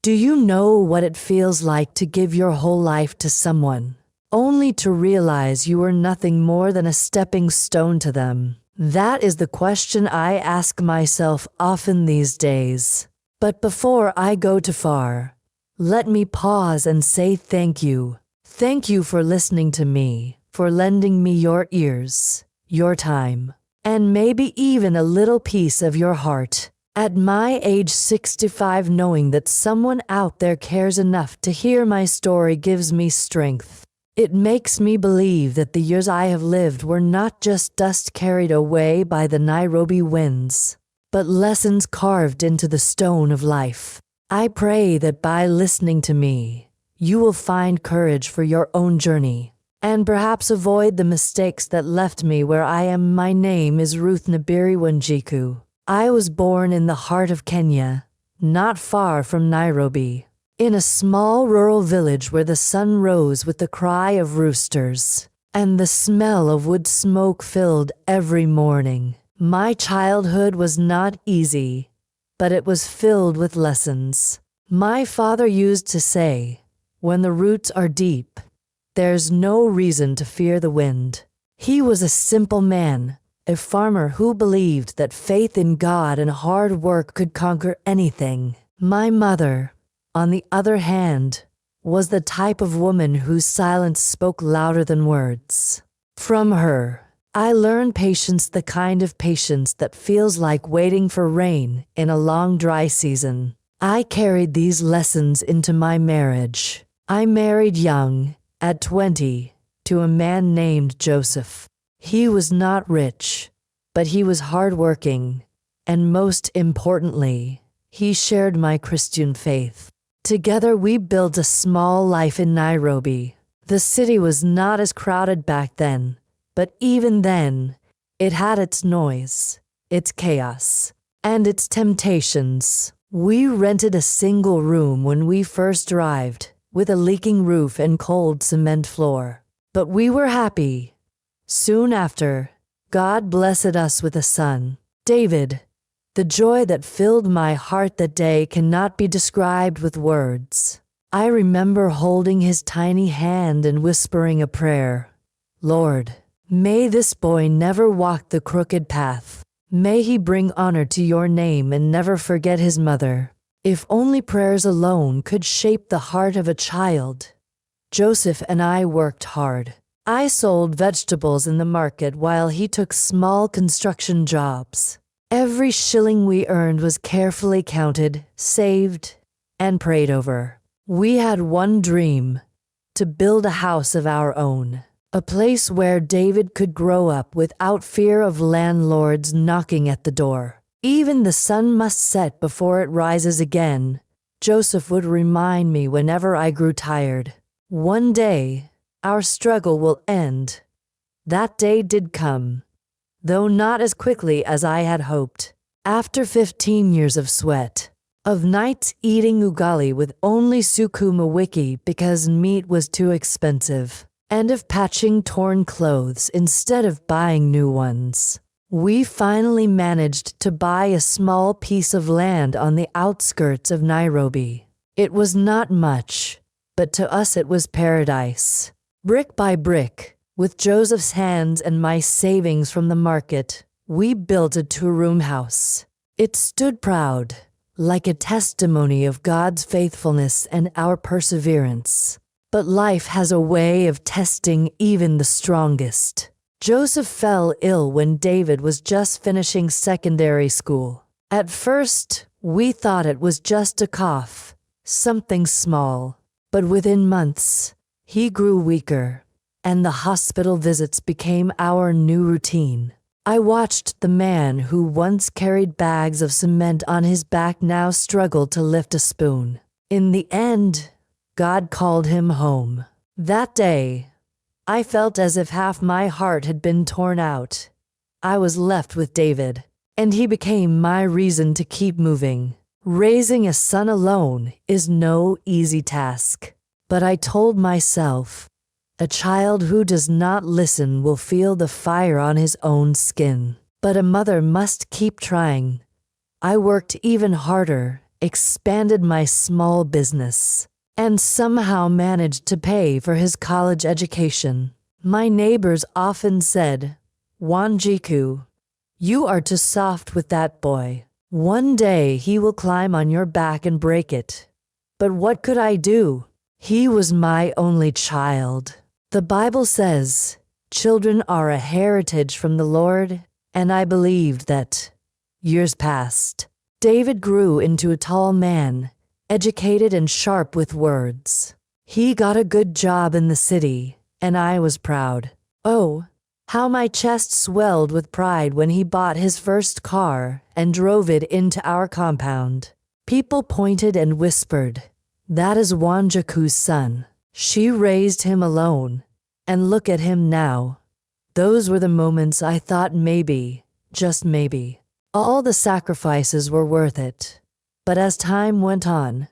Do you know what it feels like to give your whole life to someone, only to realize you were nothing more than a stepping stone to them? That is the question I ask myself often these days. But before I go too far, let me pause and say thank you. Thank you for listening to me, for lending me your ears, your time, and maybe even a little piece of your heart. At my age 65, knowing that someone out there cares enough to hear my story gives me strength. It makes me believe that the years I have lived were not just dust carried away by the Nairobi winds, but lessons carved into the stone of life. I pray that by listening to me, you will find courage for your own journey, and perhaps avoid the mistakes that left me where I am. My name is Ruth Nabirye Wanjiku. I was born in the heart of Kenya, not far from Nairobi, in a small rural village where the sun rose with the cry of roosters, and the smell of wood smoke filled every morning. My childhood was not easy, but it was filled with lessons. My father used to say, "When the roots are deep, there's no reason to fear the wind." He was a simple man, a farmer who believed that faith in God and hard work could conquer anything. My mother, on the other hand, was the type of woman whose silence spoke louder than words. From her, I learned patience, the kind of patience that feels like waiting for rain in a long dry season. I carried these lessons into my marriage. I married young, at 20, to a man named Joseph. He was not rich, but he was hardworking, and most importantly, he shared my Christian faith. Together we built a small life in Nairobi. The city was not as crowded back then, but even then, it had its noise, its chaos, and its temptations. We rented a single room when we first arrived, with a leaking roof and cold cement floor. But we were happy. Soon after, God blessed us with a son, David. The joy that filled my heart that day cannot be described with words. I remember holding his tiny hand and whispering a prayer. "Lord, may this boy never walk the crooked path. May he bring honor to your name and never forget his mother." If only prayers alone could shape the heart of a child. Joseph and I worked hard. I sold vegetables in the market while he took small construction jobs. Every shilling we earned was carefully counted, saved, and prayed over. We had one dream: to build a house of our own, a place where David could grow up without fear of landlords knocking at the door. Even the sun must set before it rises again, Joseph would remind me whenever I grew tired. One day, our struggle will end. That day did come, though not as quickly as I had hoped. After 15 years of sweat, of nights eating ugali with only sukuma wiki because meat was too expensive, and of patching torn clothes instead of buying new ones, we finally managed to buy a small piece of land on the outskirts of Nairobi. It was not much, but to us it was paradise. Brick by brick, with Joseph's hands and my savings from the market, we built a 2-room house. It stood proud, like a testimony of God's faithfulness and our perseverance. But life has a way of testing even the strongest. Joseph fell ill when David was just finishing secondary school. At first, we thought it was just a cough, something small. But within months, he grew weaker, and the hospital visits became our new routine. I watched the man who once carried bags of cement on his back now struggle to lift a spoon. In the end, God called him home. That day, I felt as if half my heart had been torn out. I was left with David, and he became my reason to keep moving. Raising a son alone is no easy task, but I told myself, a child who does not listen will feel the fire on his own skin. But a mother must keep trying. I worked even harder, expanded my small business, and somehow managed to pay for his college education. My neighbors often said, "Wanjiku, you are too soft with that boy. One day he will climb on your back and break it." But what could I do? He was my only child. The Bible says, children are a heritage from the Lord, and I believed that. Years passed. David grew into a tall man, educated and sharp with words. He got a good job in the city, and I was proud. Oh, how my chest swelled with pride when he bought his first car and drove it into our compound. People pointed and whispered, "That is Wanjiku's son. She raised him alone. And look at him now." Those were the moments I thought maybe, just maybe, all the sacrifices were worth it. But as time went on,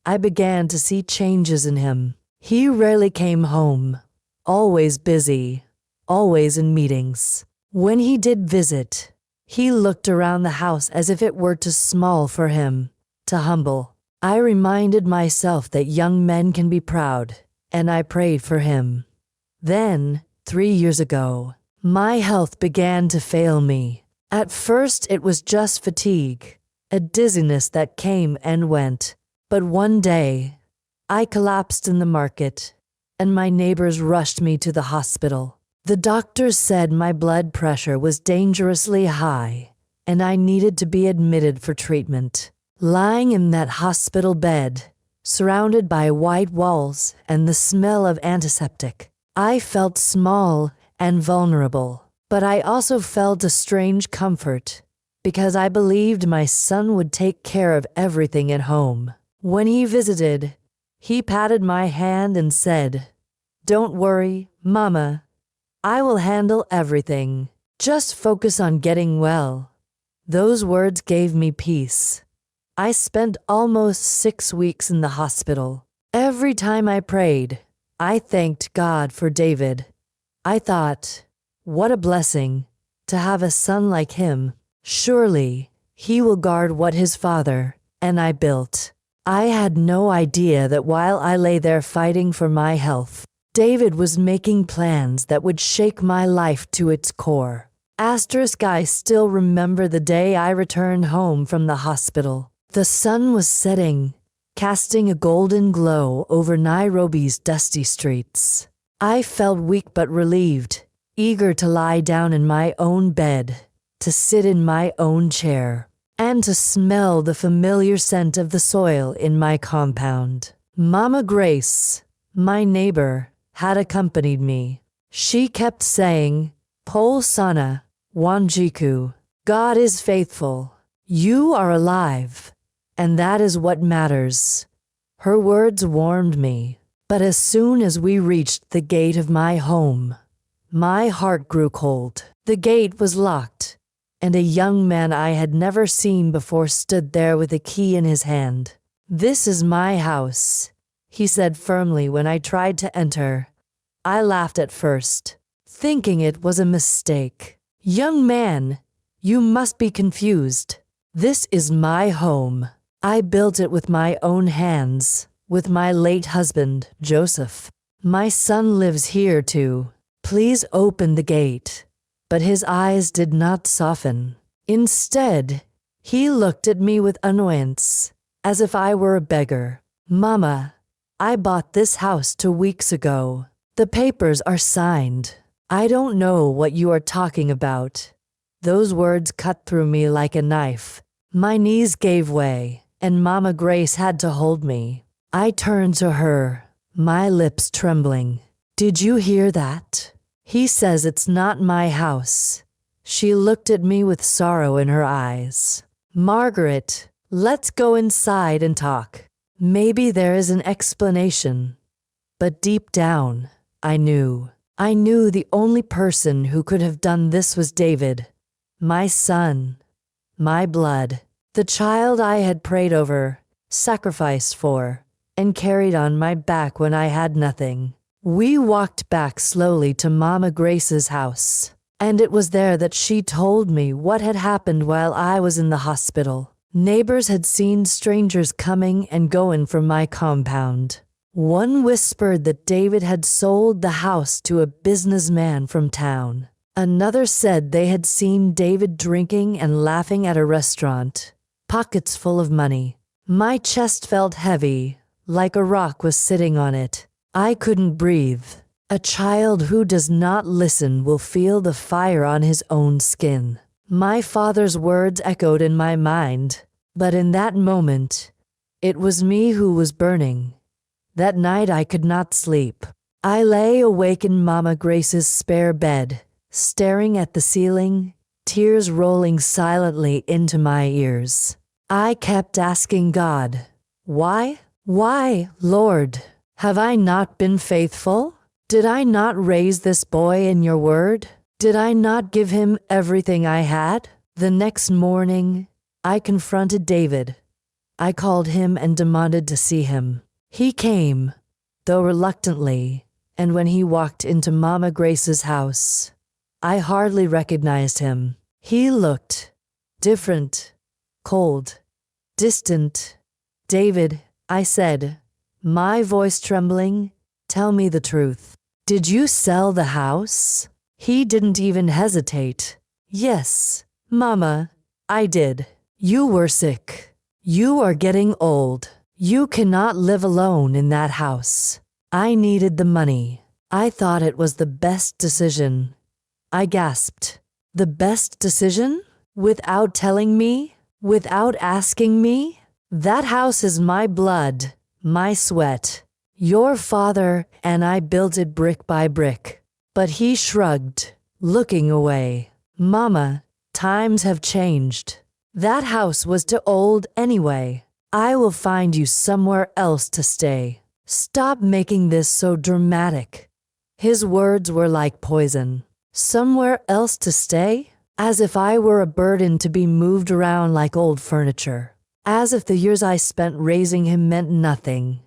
I began to see changes in him. He rarely came home, always busy, always in meetings. When he did visit, he looked around the house as if it were too small for him, too humble. I reminded myself that young men can be proud, and I prayed for him. Then, 3 years ago, my health began to fail me. At first it was just fatigue, a dizziness that came and went. But one day, I collapsed in the market, and my neighbors rushed me to the hospital. The doctors said my blood pressure was dangerously high, and I needed to be admitted for treatment. Lying in that hospital bed, surrounded by white walls and the smell of antiseptic, I felt small and vulnerable. But I also felt a strange comfort, because I believed my son would take care of everything at home. When he visited, he patted my hand and said, "Don't worry, Mama. I will handle everything. Just focus on getting well." Those words gave me peace. I spent almost 6 weeks in the hospital. Every time I prayed, I thanked God for David. I thought, what a blessing to have a son like him. Surely, he will guard what his father and I built. I had no idea that while I lay there fighting for my health, David was making plans that would shake my life to its core. I still remember the day I returned home from the hospital. The sun was setting, casting a golden glow over Nairobi's dusty streets. I felt weak but relieved, eager to lie down in my own bed, to sit in my own chair, and to smell the familiar scent of the soil in my compound. Mama Grace, my neighbor, had accompanied me. She kept saying, "Pole sana, Wanjiku. God is faithful. You are alive, and that is what matters." Her words warmed me, but as soon as we reached the gate of my home, my heart grew cold. The gate was locked, and a young man I had never seen before stood there with a key in his hand. "This is my house," he said firmly when I tried to enter. I laughed at first, thinking it was a mistake. "Young man, you must be confused. This is my home. I built it with my own hands, with my late husband, Joseph. My son lives here too. Please open the gate." But his eyes did not soften. Instead, he looked at me with annoyance, as if I were a beggar. "Mama, I bought this house 2 weeks ago. The papers are signed. I don't know what you are talking about." Those words cut through me like a knife. My knees gave way, and Mama Grace had to hold me. I turned to her, my lips trembling. "Did you hear that? He says it's not my house." She looked at me with sorrow in her eyes. "Margaret, let's go inside and talk. Maybe there is an explanation." But deep down, I knew the only person who could have done this was David, my son, my blood, the child I had prayed over, sacrificed for, and carried on my back when I had nothing. We walked back slowly to Mama Grace's house, and it was there that she told me what had happened while I was in the hospital. Neighbors had seen strangers coming and going from my compound. One whispered that David had sold the house to a businessman from town. Another said they had seen David drinking and laughing at a restaurant, pockets full of money. My chest felt heavy, like a rock was sitting on it. I couldn't breathe. A child who does not listen will feel the fire on his own skin. My father's words echoed in my mind, but in that moment, it was me who was burning. That night I could not sleep. I lay awake in Mama Grace's spare bed, staring at the ceiling, tears rolling silently into my ears. I kept asking God, why? Why, Lord? Have I not been faithful? Did I not raise this boy in your word? Did I not give him everything I had? The next morning, I confronted David. I called him and demanded to see him. He came, though reluctantly, and when he walked into Mama Grace's house, I hardly recognized him. He looked different, cold, distant. David, I said, my voice trembling, tell me the truth. Did you sell the house? He didn't even hesitate. Yes, Mama, I did. You were sick. You are getting old. You cannot live alone in that house. I needed the money. I thought it was the best decision. I gasped. The best decision? Without telling me? Without asking me? That house is my blood, my sweat. Your father and I built it brick by brick. But he shrugged, looking away. Mama, times have changed. That house was too old anyway. I will find you somewhere else to stay. Stop making this so dramatic. His words were like poison. Somewhere else to stay? As if I were a burden to be moved around like old furniture. As if the years I spent raising him meant nothing.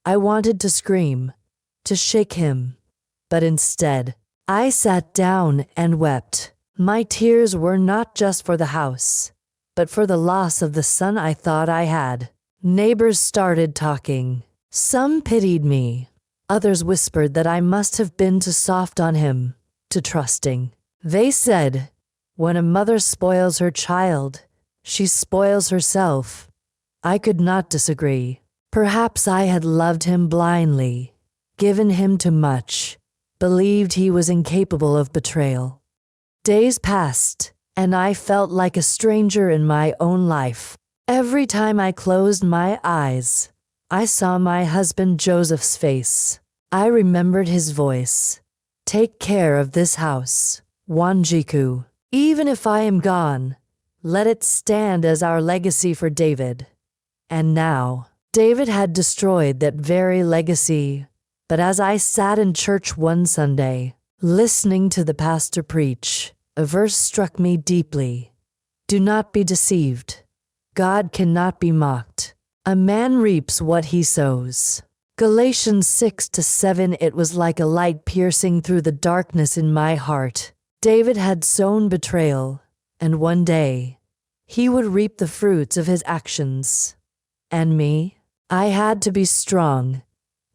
I wanted to scream, to shake him. But instead, I sat down and wept. My tears were not just for the house, but for the loss of the son I thought I had. Neighbors started talking. Some pitied me. Others whispered that I must have been too soft on him, too trusting. They said, when a mother spoils her child, she spoils herself. I could not disagree. Perhaps I had loved him blindly, given him too much, believed he was incapable of betrayal. Days passed, and I felt like a stranger in my own life. Every time I closed my eyes, I saw my husband Joseph's face. I remembered his voice. Take care of this house, Wanjiku. Even if I am gone, let it stand as our legacy for David. And now, David had destroyed that very legacy. But as I sat in church one Sunday, listening to the pastor preach, a verse struck me deeply. Do not be deceived. God cannot be mocked. A man reaps what he sows. Galatians 6-7. It was like a light piercing through the darkness in my heart. David had sown betrayal, and one day, he would reap the fruits of his actions. And me? I had to be strong.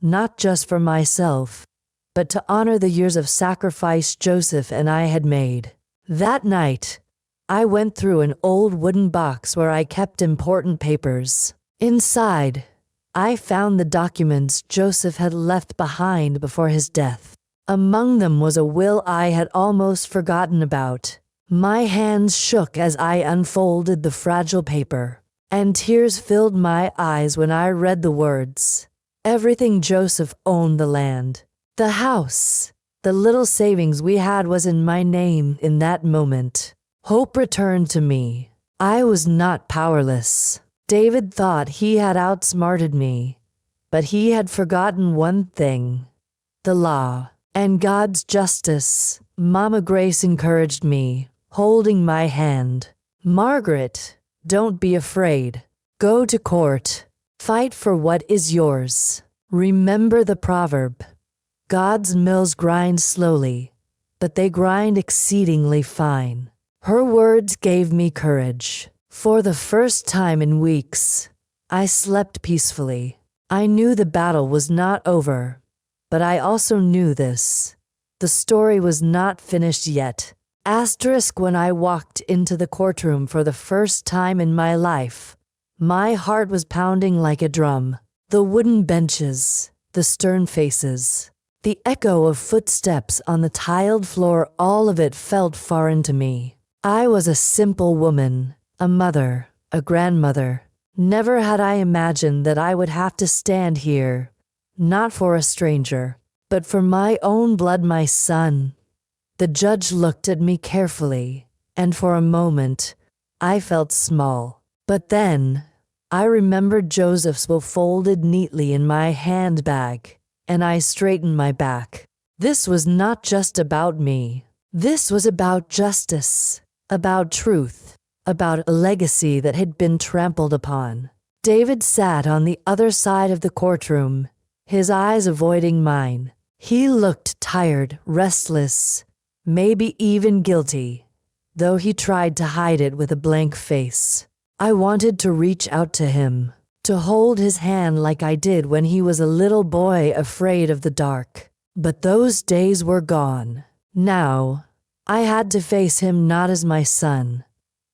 Not just for myself, but to honor the years of sacrifice Joseph and I had made. That night, I went through an old wooden box where I kept important papers. Inside, I found the documents Joseph had left behind before his death. Among them was a will I had almost forgotten about. My hands shook as I unfolded the fragile paper, and tears filled my eyes when I read the words. Everything Joseph owned, the land, the house, the little savings we had was in my name. In that moment, hope returned to me. I was not powerless. David thought he had outsmarted me, but he had forgotten one thing: the law and God's justice. Mama Grace encouraged me, holding my hand. Margaret, don't be afraid. Go to court. Fight for what is yours. Remember the proverb. God's mills grind slowly, but they grind exceedingly fine. Her words gave me courage. For the first time in weeks, I slept peacefully. I knew the battle was not over, but I also knew this. The story was not finished yet. When I walked into the courtroom for the first time in my life, my heart was pounding like a drum. The wooden benches, the stern faces, the echo of footsteps on the tiled floor, all of it felt foreign to me. I was a simple woman, a mother, a grandmother. Never had I imagined that I would have to stand here, not for a stranger, but for my own blood, my son. The judge looked at me carefully, and for a moment, I felt small. But then, I remembered Joseph's will folded neatly in my handbag, and I straightened my back. This was not just about me. This was about justice, about truth, about a legacy that had been trampled upon. David sat on the other side of the courtroom, his eyes avoiding mine. He looked tired, restless, maybe even guilty, though he tried to hide it with a blank face. I wanted to reach out to him, to hold his hand like I did when he was a little boy afraid of the dark. But those days were gone. Now, I had to face him not as my son,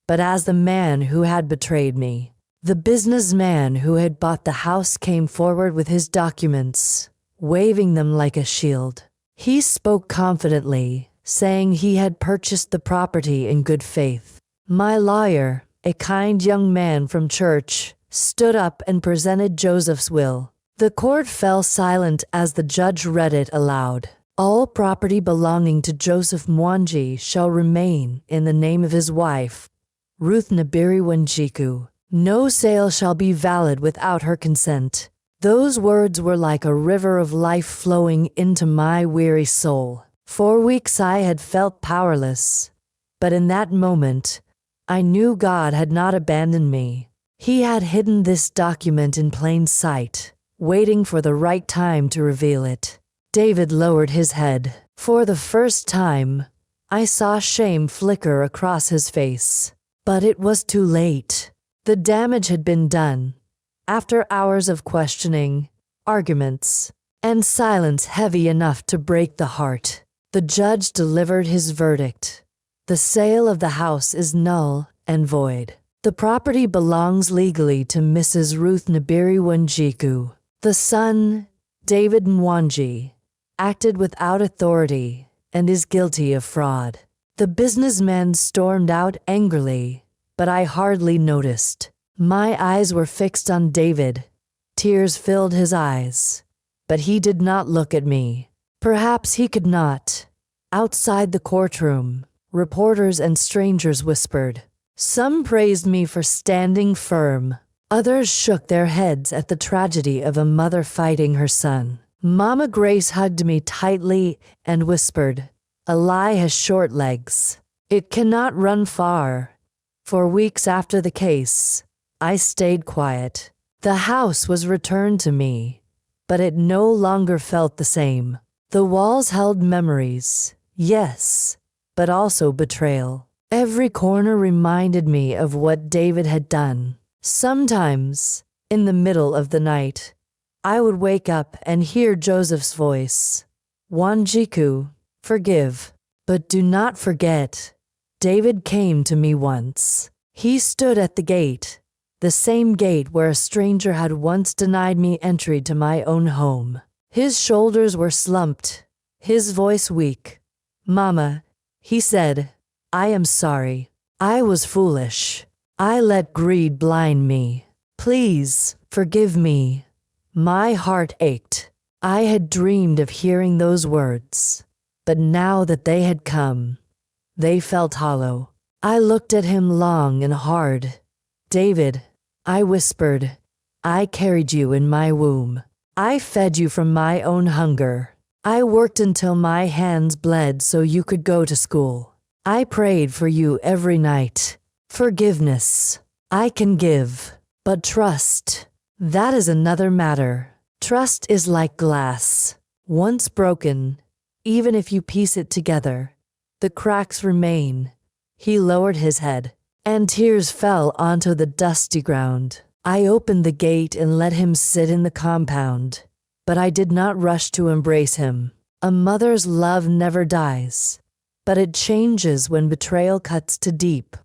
but as the man who had betrayed me. The businessman who had bought the house came forward with his documents, waving them like a shield. He spoke confidently, saying he had purchased the property in good faith. My lawyer, a kind young man from church, stood up and presented Joseph's will. The court fell silent as the judge read it aloud. All property belonging to Joseph Mwangi shall remain in the name of his wife, Ruth Nabirye Wanjiku. No sale shall be valid without her consent. Those words were like a river of life flowing into my weary soul. For weeks I had felt powerless, but in that moment, I knew God had not abandoned me. He had hidden this document in plain sight, waiting for the right time to reveal it. David lowered his head. For the first time, I saw shame flicker across his face. But it was too late. The damage had been done. After hours of questioning, arguments, and silence heavy enough to break the heart, the judge delivered his verdict. The sale of the house is null and void. The property belongs legally to Mrs. Ruth Nabirye Wanjiku. The son, David Mwangi, acted without authority and is guilty of fraud. The businessman stormed out angrily, but I hardly noticed. My eyes were fixed on David. Tears filled his eyes, but he did not look at me. Perhaps he could not. Outside the courtroom, reporters and strangers whispered. Some praised me for standing firm. Others shook their heads at the tragedy of a mother fighting her son. Mama Grace hugged me tightly and whispered, "A lie has short legs. It cannot run far." For weeks after the case, I stayed quiet. The house was returned to me, but it no longer felt the same. The walls held memories, yes, but also betrayal. Every corner reminded me of what David had done. Sometimes, in the middle of the night, I would wake up and hear Joseph's voice. "Wanjiku, forgive, but do not forget." David came to me once. He stood at the gate, the same gate where a stranger had once denied me entry to my own home. His shoulders were slumped, his voice weak. "Mama," he said, "I am sorry. I was foolish. I let greed blind me. Please, forgive me." My heart ached. I had dreamed of hearing those words, but now that they had come, they felt hollow. I looked at him long and hard. "David," I whispered, "I carried you in my womb. I fed you from my own hunger. I worked until my hands bled so you could go to school. I prayed for you every night. Forgiveness, I can give, but trust, that is another matter. Trust is like glass. Once broken, even if you piece it together, the cracks remain." He lowered his head. and tears fell onto the dusty ground. I opened the gate and let him sit in the compound, but I did not rush to embrace him. A mother's love never dies, but it changes when betrayal cuts too deep.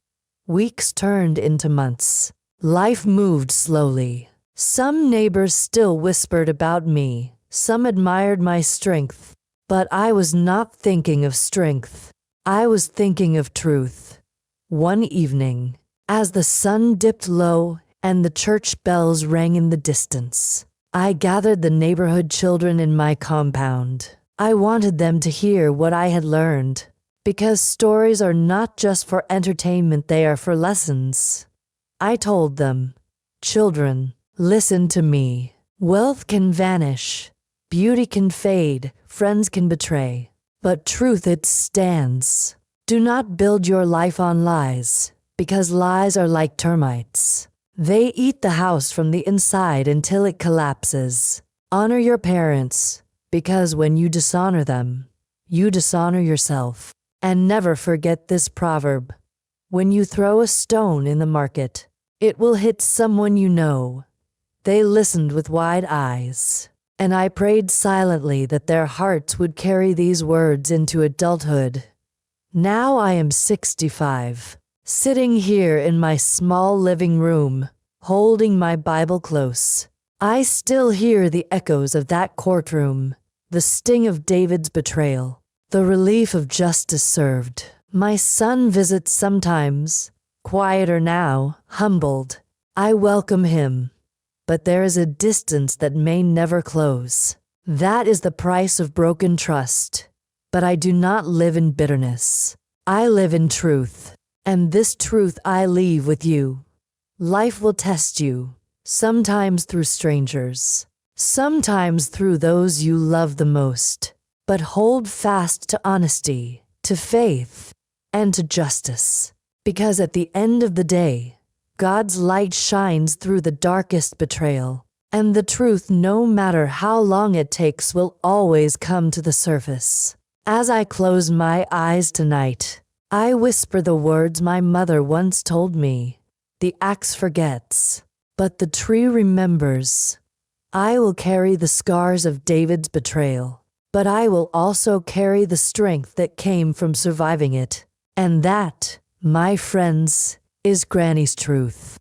Weeks turned into months. Life moved slowly. Some neighbors still whispered about me, some admired my strength, but I was not thinking of strength. I was thinking of truth. One evening, as the sun dipped low and the church bells rang in the distance, I gathered the neighborhood children in my compound. I wanted them to hear what I had learned, because stories are not just for entertainment, they are for lessons. I told them, "Children, listen to me. Wealth can vanish, beauty can fade, friends can betray, but truth it stands. Do not build your life on lies, because lies are like termites. They eat the house from the inside until it collapses. Honor your parents, because when you dishonor them, you dishonor yourself. And never forget this proverb. When you throw a stone in the market, it will hit someone you know." They listened with wide eyes, and I prayed silently that their hearts would carry these words into adulthood. Now I am 65, sitting here in my small living room, holding my Bible close. I still hear the echoes of that courtroom, the sting of David's betrayal, the relief of justice served. My son visits sometimes, quieter now, humbled. I welcome him, but there is a distance that may never close. That is the price of broken trust. But I do not live in bitterness. I live in truth, and this truth I leave with you. Life will test you, sometimes through strangers, sometimes through those you love the most. But hold fast to honesty, to faith, and to justice, because at the end of the day, God's light shines through the darkest betrayal, and the truth, no matter how long it takes, will always come to the surface. As I close my eyes tonight, I whisper the words my mother once told me. The axe forgets, but the tree remembers. I will carry the scars of David's betrayal, but I will also carry the strength that came from surviving it. And that, my friends, is Granny's truth.